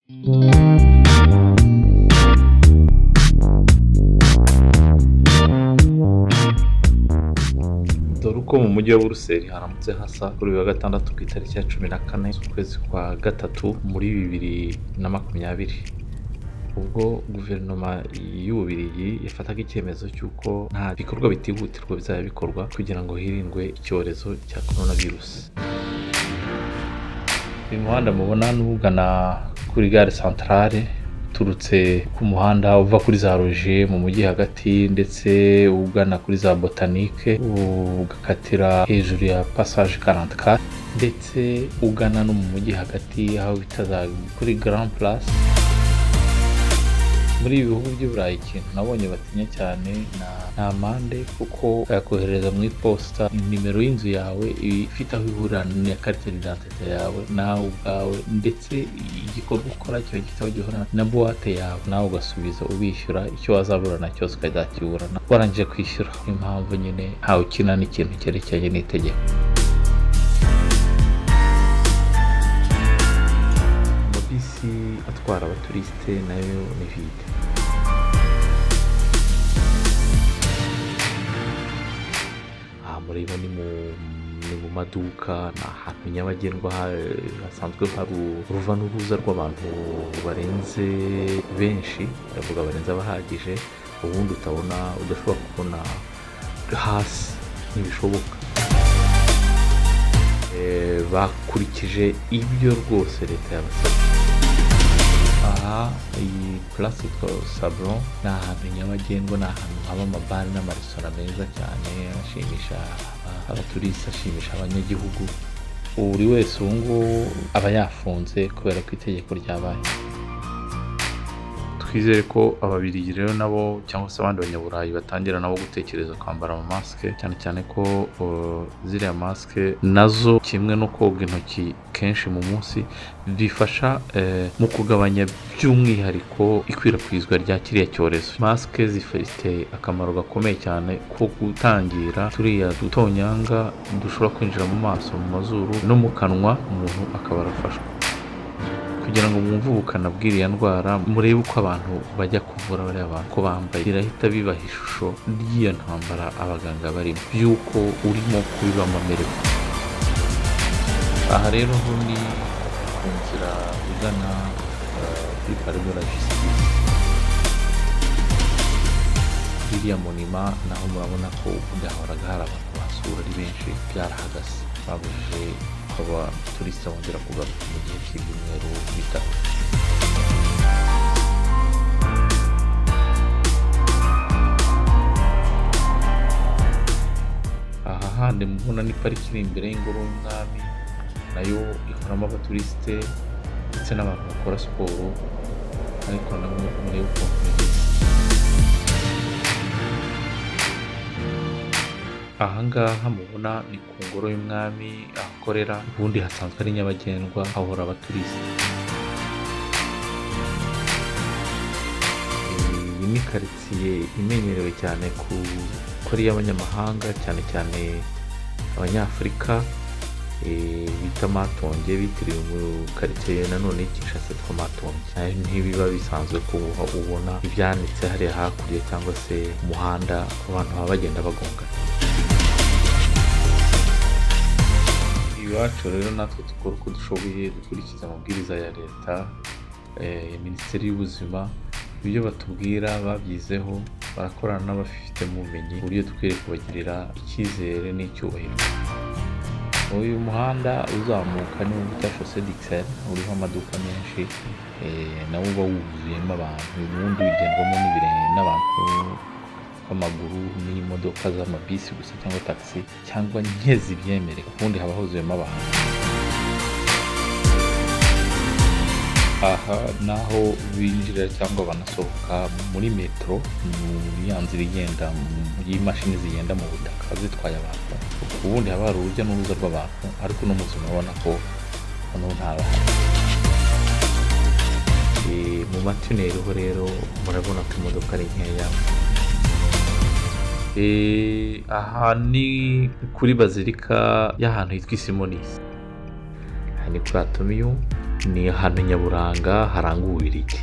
Dore uko mu mujyi wa Buruseri haramutse hasa kuri uyu wa gatandatu ku itariki ya 14 z'ukwezi kwa gatatu muri 2020, ubwo guverinoma y'Ububiligi yafataga icyemezo cy'uko nta bikorwa bitihutirwa bizaba bikorwa kugira ngo hirindwe icyorezo cya coronavirus. Uyu muhanda mubona n'ugana kuri gare centrale turutse ku muhanda uva kuri za Roger mu mujyi hagati ndetse ugana kuri za Botanique ugakatira hejuru ya passage 44 ndetse ugana no mu mujyi hagati aho bitaza kuri Grand Place. Muri ibi bihugu by'Uburayi ikintu nabonye batinya cyane na amande, kuko yakohereza mu iposita nimero y'inzu yawe ifite aho ihurira na carte d'identité yawe nawe ubwawe, ndetse igikorwa ukora cyo gitabo gihura na boîte yawe nawe ugasubiza ubishyura icyo wazaburana cyose ukazakiburana warangije kwishyura. Impamvu nyine ntawe ukina n'ikintu cyerekeye n'itegeko. Amabisi atwara abaturiste nayo ni vide. Mureba ni mu maduka, ni ahantu nyabagendwa hasanzwe hari uruva n'uruza rw'abantu barenze benshi, ndavuga barenze abahagije, ubundi udashobora kubona hasi ntibishoboka. Bakurikije ibyo rwose leta yabasabye. Aha iyi Place Sablon ni ahantu nyabagendwa, ni ahantu haba amabare n'amaresitora meza cyane ashimisha abaturiste, ashimisha abanyagihugu. Buri wese ubu ngubu aba yafunze kubera ko itegeko ryabaye. Twizere ko Ababiligi rero nabo cyangwa se abandi banyaburayi batangira nabo gutekereza kwambara amamasike, cyane cyane ko ziriya masike nazo kimwe no koga intoki kenshi mu munsi bifasha mu kugabanya by'umwihariko ikwirakwizwa rya kiriya cyorezo. Masike zifite akamaro gakomeye cyane ko gutangira turiya dutonyanga dushobora kwinjira mu maso, mu mazuru no mu kanwa, umuntu akaba arafashwa. Kugira ngo mwumve ubukana bw'iriya ndwara, murebe uko abantu bajya kuvura bariya bantu ko bambaye, birahita bibaha ishusho ry'iyo ntambara abaganga barimo, by'uko urimo kubibamo amerewe. Aha rero ho ni ku nzira igana kuri Palais de la Justice. Iriya monima naho murabona ko gahoraga hari abantu basura ari benshi, byarahagaze, babujije aba turiste bongera kugaruka mu gihe cy'ibyumweru bitatu. Aha handi mubona ni pariki iri imbere y'ingoro y'umwami, nayo ihoramo abaturiste ndetse n'abantu bakora siporo, ariko namwe murebe ukuntu bimeze. Ahangaha mubona ni ku ngoro y'umwami ahakorera, ubundi hasanzwe ari nyabagendwa, hahora abaturiste. Iyi ni karitsiye imenyerewe cyane kuri y'abanyamahanga, cyane cyane abanyafurika, bita Matonge, bitiriwe mu karitsiye nanone Kinshasa yitwa Matonge. Ntibiba bisanzwe ko ubona ibyanitse hariya hakurya cyangwa se umuhanda abantu baba bagenda bagongana. Iwacu rero natwe dukora uko dushoboye, dukurikiza amabwiriza ya leta, Minisiteri y'Ubuzima, ibyo batubwira babyizeho, barakorana n'abafitemo ubumenyi ku buryo dukwiriye kubagirira icyizere n'icyubahiro. Uyu muhanda uzamuka ni wo bita Chaussée d'Ixelles, uriho amaduka menshi, nawo uba wuzuyemo abantu, ubundi ugendwamo n'abantu b'amaguru n'imodoka z'amabisi gusa cyangwa taxi cyangwa nke zibyemere, ubundi haba huzuyemo abantu. Aha naho binjira cyangwa banasohoka muri metro, muri ya nzira igenda y'imashini zigenda mu butaka zitwaye abantu. Ubundi haba hari urujya n'uruza rw'abantu, ariko no muzima ubona ko hano ntabahari. Mu matuneri ho rero murabona ko imodoka ari nkeya. Aha ni kuri bazilika y'ahantu hitwa Simonis. Aha ni kuri Atomium, ni ahantu nyaburanga haranga Ububiligi.